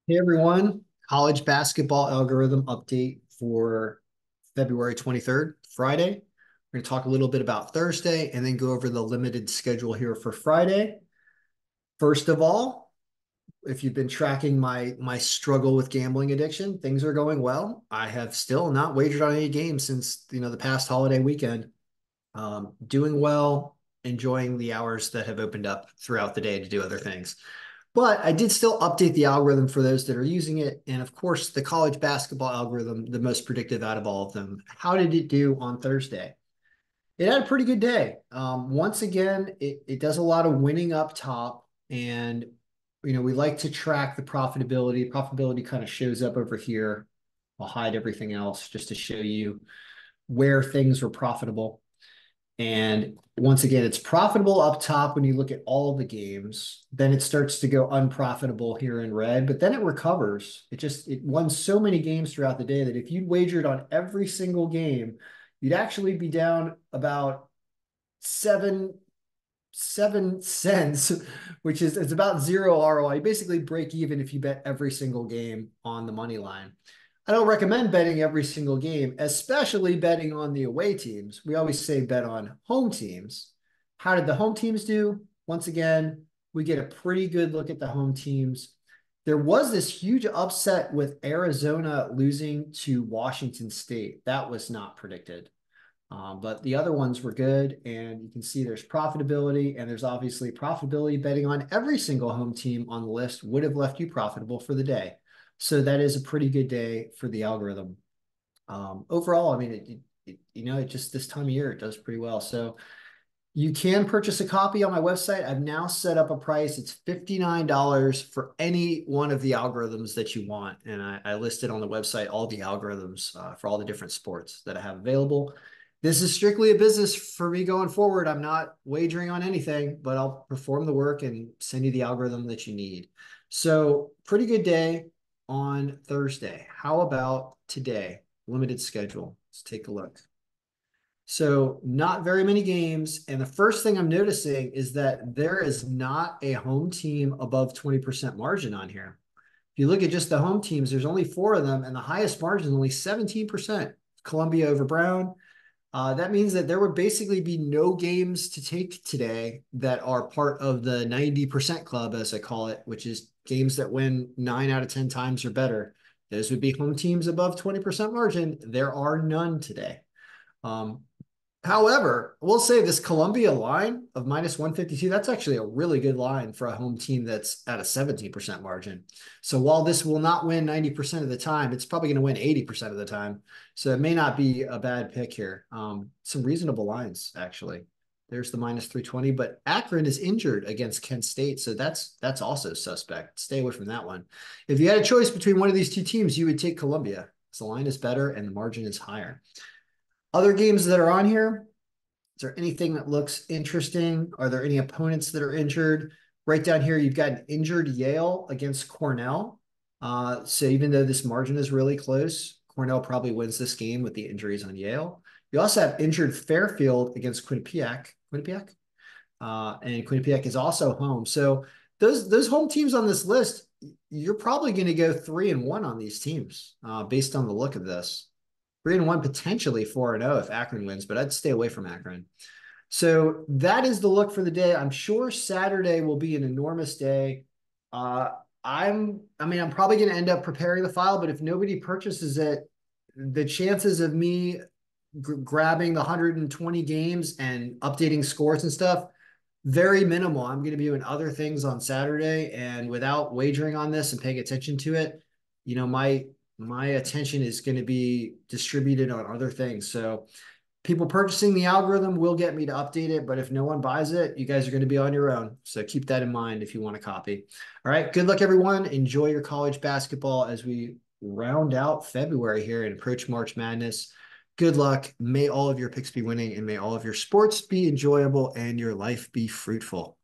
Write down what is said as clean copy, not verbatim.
Hey everyone, college basketball algorithm update for February 23rd, Friday. We're going to talk a little bit about Thursday and then go over the limited schedule here for Friday. First of all, if you've been tracking my struggle with gambling addiction, things are going well. I have still not wagered on any games since the past holiday weekend. Doing well, enjoying the hours that have opened up throughout the day to do other things. But I did still update the algorithm for those that are using it. And of course, the college basketball algorithm, the most predictive out of all of them. How did it do on Thursday? It had a pretty good day. Once again, it does a lot of winning up top. And, we like to track the profitability. Profitability kind of shows up over here. I'll hide everything else just to show you where things were profitable. And once again, it's profitable up top when you look at all of the games. Then it starts to go unprofitable here in red, but then it recovers. It won so many games throughout the day that if you'd wagered on every single game, you'd actually be down about seven cents, which is it's about zero ROI. You basically break even if you bet every single game on the money line. I don't recommend betting every single game, especially betting on the away teams. We always say bet on home teams. How did the home teams do? Once again, we get a pretty good look at the home teams. There was this huge upset with Arizona losing to Washington State. That was not predicted. But the other ones were good, and you can see there's profitability, and there's obviously profitability. Betting on every single home team on the list would have left you profitable for the day. So that is a pretty good day for the algorithm. Overall, I mean, it just this time of year, it does pretty well. So you can purchase a copy on my website. I've now set up a price. It's $59 for any one of the algorithms that you want. And I listed on the website all the algorithms for all the different sports that I have available. This is strictly a business for me going forward. I'm not wagering on anything, but I'll perform the work and send you the algorithm that you need. So pretty good day on Thursday. How about today? Limited schedule. Let's take a look. So not very many games. And the first thing I'm noticing is that there is not a home team above 20% margin on here. If you look at just the home teams, there's only four of them, and the highest margin is only 17%. Columbia over Brown. That means that there would basically be no games to take today that are part of the 90% club, as I call it, which is games that win 9 out of 10 times or better. Those would be home teams above 20% margin. There are none today. Um, However, we'll say this Columbia line of minus 152, that's actually a really good line for a home team that's at a 17% margin. So while this will not win 90% of the time, it's probably going to win 80% of the time. So it may not be a bad pick here. Some reasonable lines, actually. There's the minus 320, but Akron is injured against Kent State. So that's also suspect. Stay away from that one. If you had a choice between one of these two teams, you would take Columbia because the line is better and the margin is higher. Other games that are on here, is there anything that looks interesting? Are there any opponents that are injured? Right down here, you've got an injured Yale against Cornell. So even though this margin is really close, Cornell probably wins this game with the injuries on Yale. You also have injured Fairfield against Quinnipiac. And Quinnipiac is also home. So those home teams on this list, you're probably going to go 3-1 on these teams based on the look of this. 3-1, potentially 4-0 if Akron wins, but I'd stay away from Akron. So that is the look for the day. I'm sure Saturday will be an enormous day. I'm probably going to end up preparing the file, but if nobody purchases it, the chances of me grabbing the 120 games and updating scores and stuff, very minimal. I'm going to be doing other things on Saturday, and without wagering on this and paying attention to it, my attention is going to be distributed on other things. So people purchasing the algorithm will get me to update it, but if no one buys it, you guys are going to be on your own. So keep that in mind if you want a copy. All right. Good luck, everyone. Enjoy your college basketball as we round out February here and approach March Madness. Good luck. May all of your picks be winning, and may all of your sports be enjoyable and your life be fruitful.